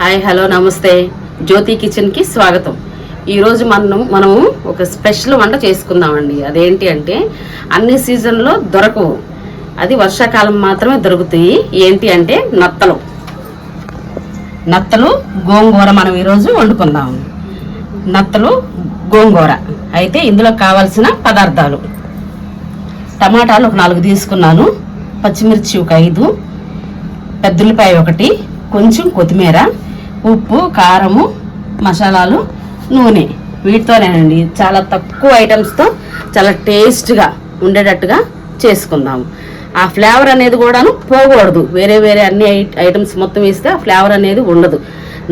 Hi hello నమస్తే జ్యోతి కిచెన్కి స్వాగతం. ఈరోజు మనము ఒక స్పెషల్ వంట చేసుకుందామండి. అదేంటి అంటే అన్ని సీజన్లో దొరకవు, అది వర్షాకాలం మాత్రమే దొరుకుతాయి. ఏంటి అంటే నత్తలు గోంగూర మనం ఈరోజు వండుకుందాము. నత్తలు గోంగూర అయితే ఇందులో కావాల్సిన పదార్థాలు: టమాటాలు ఒక 4 తీసుకున్నాను, పచ్చిమిర్చి ఒక 5, పెద్దఉల్లిపాయ 1, కొంచెం కొత్తిమీర, ఉప్పు, కారము, మసాలాలు, నూనె. వీటితోనేనండి చాలా తక్కువ ఐటమ్స్తో చాలా టేస్ట్గా ఉండేటట్టుగా చేసుకుందాము. ఆ ఫ్లేవర్ అనేది కూడాను పోకూడదు. వేరే అన్ని ఐటమ్స్ మొత్తం వేస్తే ఆ ఫ్లేవర్ అనేది ఉండదు.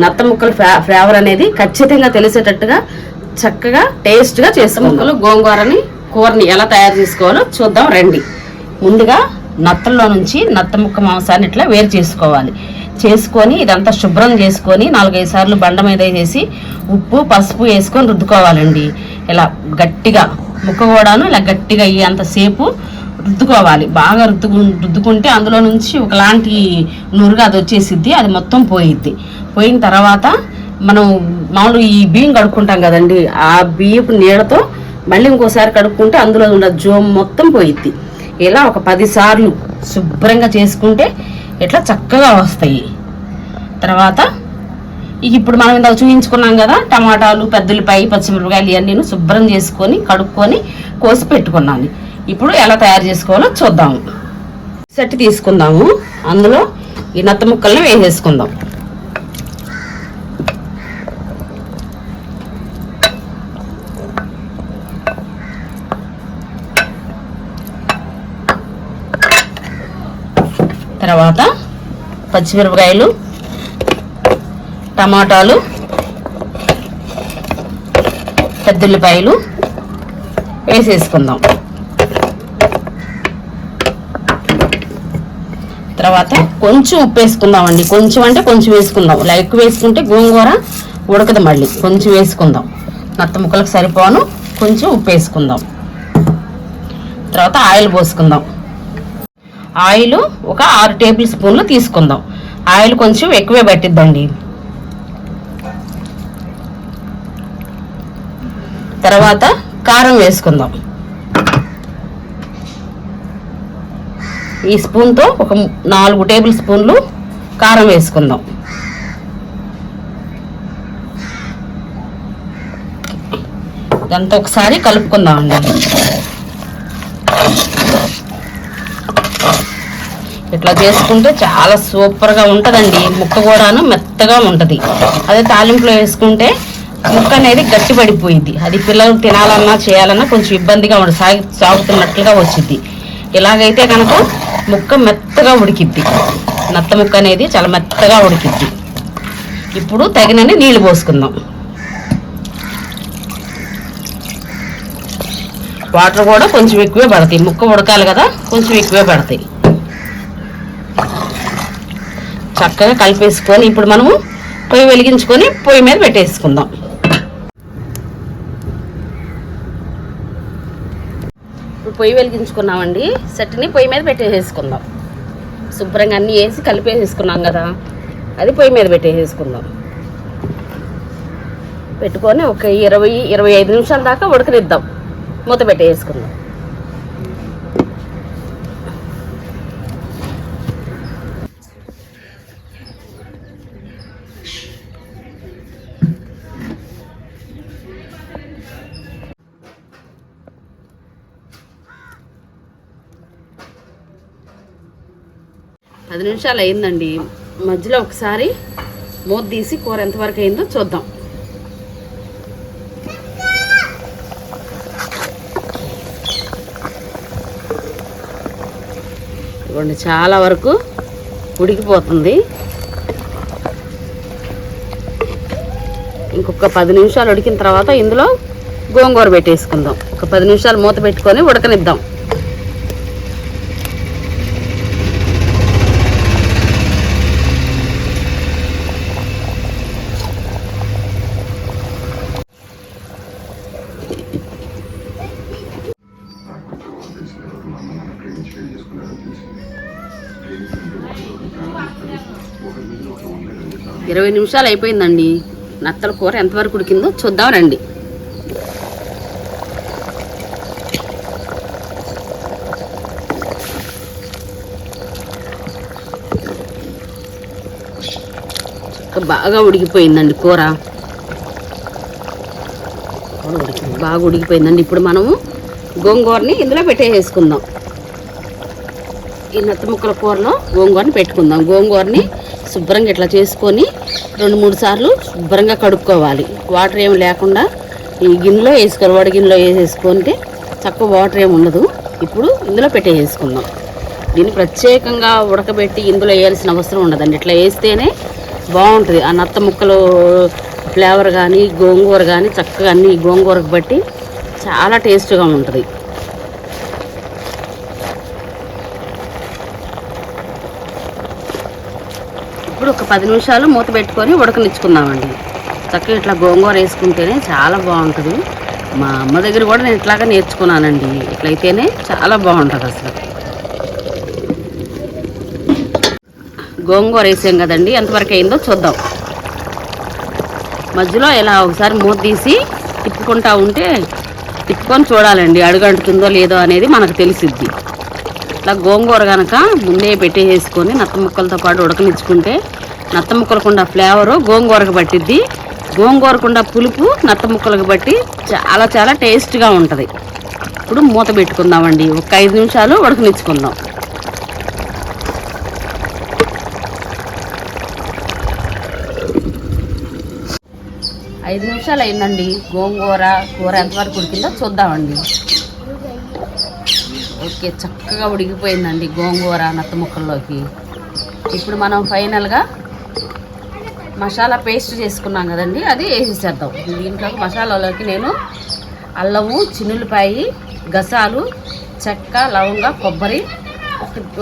నత్త ముక్కల ఫ్లేవర్ అనేది ఖచ్చితంగా తెలిసేటట్టుగా చక్కగా టేస్ట్గా చేసుకుందాం. గోంగూరని కూరని ఎలా తయారు చేసుకోవాలో చూద్దాం రండి. ముందుగా నత్తల్లో నుంచి నత్త ముక్క మాంసాన్ని ఇట్లా వేరు చేసుకొని ఇదంతా శుభ్రం చేసుకొని 4-5 సార్లు బండ మీద వేసి ఉప్పు పసుపు వేసుకొని రుద్దుకోవాలండి. ఇలా గట్టిగా ముక్క కూడాను ఇలా గట్టిగా అయ్యేంతసేపు రుద్దుకోవాలి. బాగా రుద్దుకుంటే అందులో నుంచి ఒకలాంటి నురుగా అది వచ్చేసిద్ది, అది మొత్తం పోయిన తర్వాత మనం మామూలు ఈ బియ్యం కడుక్కుంటాం కదండి, ఆ బియ్యపు నీళ్ళతో మళ్ళీ ఇంకోసారి కడుక్కుంటే అందులో ఉన్న జోమ్ మొత్తం పోయిద్ది. ఇలా ఒక 10 సార్లు శుభ్రంగా చేసుకుంటే ఇట్లా చక్కగా వస్తాయి. తర్వాత ఇప్పుడు మనం ఇందాక చూపించుకున్నాం కదా, టమాటాలు, పెద్దుల్లిపాయ, పచ్చిమిరపకాయలు ఇవన్నీ శుభ్రం చేసుకొని కడుక్కొని కోసి పెట్టుకున్నాను. ఇప్పుడు ఎలా తయారు చేసుకోవాలో చూద్దాము. సెట్ తీసుకుందాము, అందులో ఈ నత్త ముక్కల్ని వేసేసుకుందాం. తర్వాత పచ్చిమిరపకాయలు, టమాటాలు, పెద్దుల్లిపాయలు వేసేసుకుందాం. తర్వాత కొంచెం ఉప్పు వేసుకుందామండి. కొంచెం అంటే కొంచెం వేసుకుందాం, ఎక్కువ వేసుకుంటే గోంగూర ఉడకదు. మళ్ళీ కొంచెం వేసుకుందాం, నత్త ముక్కలకు సరిపోను కొంచెం ఉప్పు వేసుకుందాం. తర్వాత ఆయిల్ పోసుకుందాం. ఆయిల్ ఒక 6 టేబుల్ స్పూన్లు తీసుకుందాం. ఆయిల్ కొంచెం ఎక్కువే పట్టిద్దండి. తర్వాత కారం వేసుకుందాం. ఈ స్పూన్తో ఒక 4 టేబుల్ స్పూన్లు కారం వేసుకుందాం. ఇదంతా ఒకసారి కలుపుకుందామండి. ఇట్లా చేసుకుంటే చాలా సూపర్గా ఉంటుందండి. ముక్క కూడాను మెత్తగా ఉంటుంది. అదే తాలింపులో వేసుకుంటే ముక్క అనేది గట్టి పడిపోయింది. అది పిల్లలు తినాలన్నా చేయాలన్నా కొంచెం ఇబ్బందిగా ఉంటుంది, సాగుతున్నట్లుగా వచ్చింది. ఇలాగైతే కనుక ముక్క మెత్తగా ఉడికిద్ది. నత్త ముక్క అనేది చాలా మెత్తగా ఉడికిద్ది. ఇప్పుడు తగినన్ని నీళ్ళు పోసుకుందాం. వాటర్ కూడా కొంచెం ఎక్కువే పడతాయి, ముక్క ఉడకాలి కదా, కొంచెం ఎక్కువే పడతాయి. చక్కగా కలిపేసుకొని ఇప్పుడు మనము పొయ్యి వెలిగించుకొని పొయ్యి మీద పెట్టేసుకుందాం. ఇప్పుడు పొయ్యి వెలిగించుకున్నామండి. సెట్ని పొయ్యి మీద పెట్టేసేసుకుందాం. శుభ్రంగా అన్నీ వేసి కలిపేసేసుకున్నాం కదా, అది పొయ్యి మీద పెట్టేసేసుకుందాం. పెట్టుకొని ఒక 20-25 నిమిషాల దాకా ఉడకనిద్దాం. మూత పెట్టేసుకుందాం. పది నిమిషాలు అయిందండి. మధ్యలో ఒకసారి మూత తీసి కూర ఎంతవరకు అయిందో చూద్దాం. ఇవ్వండి, చాలా వరకు ఉడికిపోతుంది. ఇంకొక 10 నిమిషాలు ఉడికిన తర్వాత ఇందులో గోంగూర పెట్టేసుకుందాం. ఒక 10 నిమిషాలు మూత పెట్టుకొని ఉడకనిద్దాం. 20 నిమిషాలు అయిపోయిందండి. నత్తల కూర ఎంతవరకు ఉడికిందో చూద్దాం రండి. బాగా ఉడికిపోయిందండి కూర, బాగా ఉడికిపోయిందండి. ఇప్పుడు మనము గోంగూరని ఇందులో పెట్టేసుకుందాం. ఈ నత్త ముక్కల కూరలో గోంగూరని పెట్టుకుందాం. గోంగూరని శుభ్రంగా ఇట్లా చేసుకొని 2-3 సార్లు శుభ్రంగా కడుక్కోవాలి. వాటర్ ఏమి లేకుండా ఈ గిన్నెలో వేసుకోవాలి. వడి గిన్నెలో వేసేసుకుంటే తక్కువ వాటర్ ఏమి ఉండదు. ఇప్పుడు ఇందులో పెట్టేసుకుందాం. దీన్ని ప్రత్యేకంగా ఉడకబెట్టి ఇందులో వేయాల్సిన అవసరం ఉండదండి. ఇట్లా వేస్తేనే బాగుంటుంది. ఆ నత్త ముక్కలు ఫ్లేవర్ కానీ గోంగూర కానీ చక్కగా అన్ని గోంగూరకు బట్టి చాలా టేస్ట్గా ఉంటుంది. ఇప్పుడు ఒక 10 నిమిషాలు మూత పెట్టుకొని ఉడకనిచ్చుకుందామండి. చక్కగా ఇట్లా గోంగూర వేసుకుంటేనే చాలా బాగుంటుంది. మా అమ్మ దగ్గర కూడా నేను ఇట్లాగా నేర్చుకున్నానండి. ఇట్లయితేనే చాలా బాగుంటుంది అసలు. గోంగూర వేసాం కదండి, ఎంతవరకు అయిందో చూద్దాం. మధ్యలో ఇలా ఒకసారి మూత తీసి తిప్పుకుంటా ఉంటే తిప్పుకొని చూడాలండి, అడుగంటుతుందో లేదో అనేది మనకు తెలిసిద్ది. ఇట్లా గోంగూర కనుక ముందే పెట్టేసుకొని నత్త ముక్కలతో పాటు ఉడకనిచ్చుకుంటే నత్త ముక్కలకుండా ఫ్లేవరు గోంగూరకు పట్టిద్ది. గోంగూరకుండా పులుపు నత్త ముక్కలకు బట్టి చాలా చాలా టేస్ట్గా ఉంటుంది. ఇప్పుడు మూత పెట్టుకుందామండి. ఒక 5 నిమిషాలు ఉడకనిచ్చుకుందాం. 5 నిమిషాలు అయిందండి. గోంగూర కూర ఎంతవరకు ఉడికిందో చూద్దామండి. ఓకే, చక్కగా ఉడికిపోయిందండి గోంగూర నత్త ముక్కల్లోకి. ఇప్పుడు మనం ఫైనల్గా మసాలా పేస్ట్ చేసుకున్నాం కదండి, అది వేసేసేద్దాం. దీంట్లో మసాలాలోకి నేను అల్లము, చిన్నులపాయి, గసాలు, చెక్క, లవంగ, కొబ్బరి,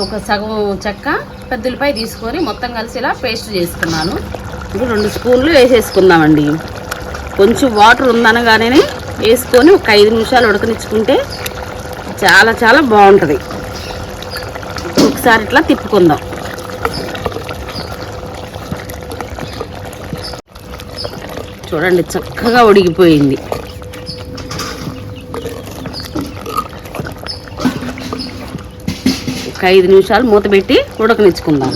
ఒక సగం చెక్క, పెద్దలపాయ తీసుకొని మొత్తం కలిసి ఇలా పేస్ట్ చేసుకున్నాను. ఇప్పుడు 2 స్పూన్లు వేసేసుకుందామండి. కొంచెం వాటర్ ఉందనగానే వేసుకొని ఒక 5 నిమిషాలు ఉడకనిచ్చుకుంటే చాలా చాలా బాగుంటుంది. ఒకసారి ఇట్లా తిప్పుకుందాం. చూడండి, చక్కగా ఉడికిపోయింది. ఒక 5 నిమిషాలు మూత పెట్టి ఉడకనిచ్చుకుందాం.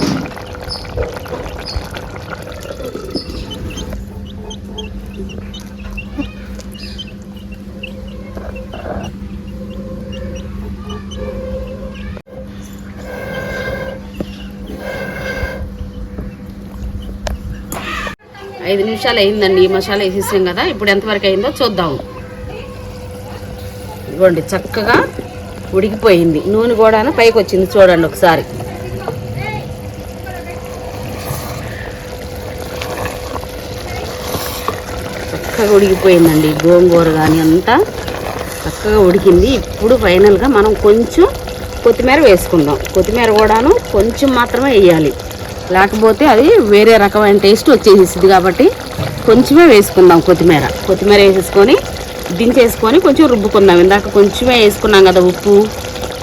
ఐదు నిమిషాలు అయిందండి. మసాలా వేసేసాం కదా, ఇప్పుడు ఎంతవరకు అయిందో చూద్దాము. ఇదిగోండి, చక్కగా ఉడికిపోయింది. నూనె కూడా పైకి వచ్చింది చూడండి ఒకసారి. చక్కగా ఉడికిపోయిందండి. గోంగూర కానీ అంతా చక్కగా ఉడికింది. ఇప్పుడు ఫైనల్గా మనం కొంచెం కొత్తిమీర వేసుకుందాం. కొత్తిమీర కూడాను కొంచెం మాత్రమే వేయాలి, లేకపోతే అది వేరే రకమైన టేస్ట్ వచ్చేసింది. కాబట్టి కొంచెమే వేసుకుందాం కొత్తిమీర. కొత్తిమీర వేసేసుకొని దించేసుకొని కొంచెం రుబ్బుకుందాం. ఇందాక కొంచెమే వేసుకున్నాం కదా ఉప్పు,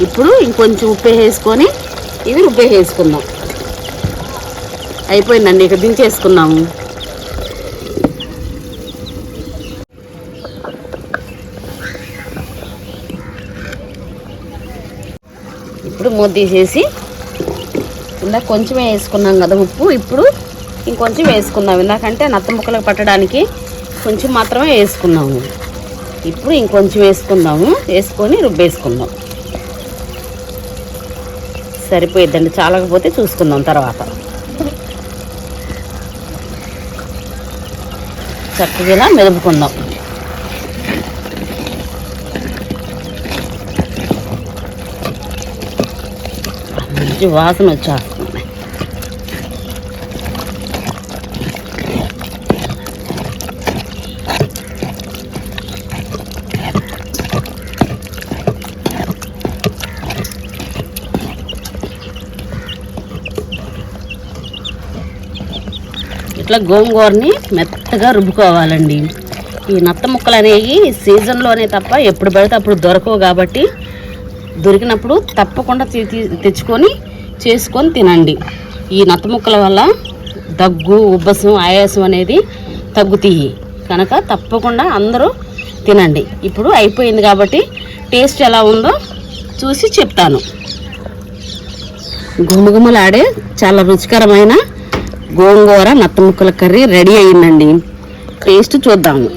ఇప్పుడు ఇంకొంచెం ఉప్పు వేసుకొని ఇది రుబ్బేసుకుందాం. అయిపోయిందండి, ఇక దించేసుకున్నాము. ఇప్పుడు మూత తీసేసి ఇందాక కొంచెమే వేసుకున్నాం కదా ఉప్పు, ఇప్పుడు ఇంకొంచెం వేసుకుందాం. ఇందాకంటే నత్త ముక్కలకు పట్టడానికి కొంచెం మాత్రమే వేసుకున్నాము. ఇప్పుడు ఇంకొంచెం వేసుకుందాము. వేసుకొని రుబ్బేసుకుందాం. సరిపోయిద్దండి, చాలకపోతే చూసుకుందాం తర్వాత. చక్కగా మెదుపుకుందాం. మంచి వాసన వచ్చేస్తుంది. ఇట్లా గోంగూరని మెత్తగా రుబ్బుకోవాలండి. ఈ నత్త ముక్కలు అనేవి సీజన్లోనే తప్ప ఎప్పుడు పడితే అప్పుడు దొరకవు. కాబట్టి దొరికినప్పుడు తప్పకుండా తెచ్చుకొని చేసుకొని తినండి. ఈ నత్త ముక్కల వల్ల దగ్గు, ఉబ్బసం, ఆయాసం అనేది తగ్గుతాయి కనుక తప్పకుండా అందరూ తినండి. ఇప్పుడు అయిపోయింది కాబట్టి టేస్ట్ ఎలా ఉందో చూసి చెప్తాను. గుమగుమలాడే చాలా రుచికరమైన గోంగూర నత్త ముక్కల కర్రీ రెడీ అయ్యిందండి. టేస్ట్ చూద్దాము.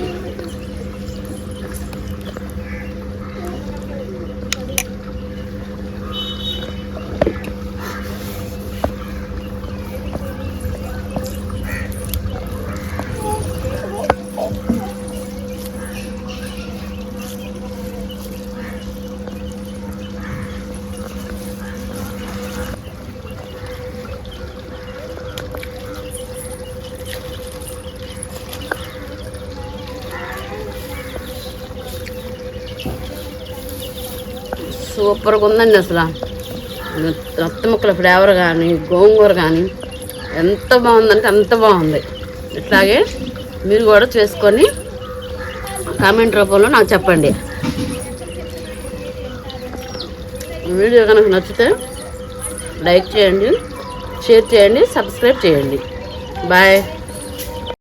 సూపర్గా ఉందండి. అసలు రక్త ముక్కల ఫ్లేవర్ కానీ గోంగూర కానీ ఎంత బాగుందంటే అంత బాగుంది. ఇట్లాగే మీరు కూడా చేసుకొని కామెంట్ రూపంలో నాకు చెప్పండి. వీడియో కనుక నచ్చితే లైక్ చేయండి, షేర్ చేయండి, సబ్స్క్రైబ్ చేయండి. బాయ్.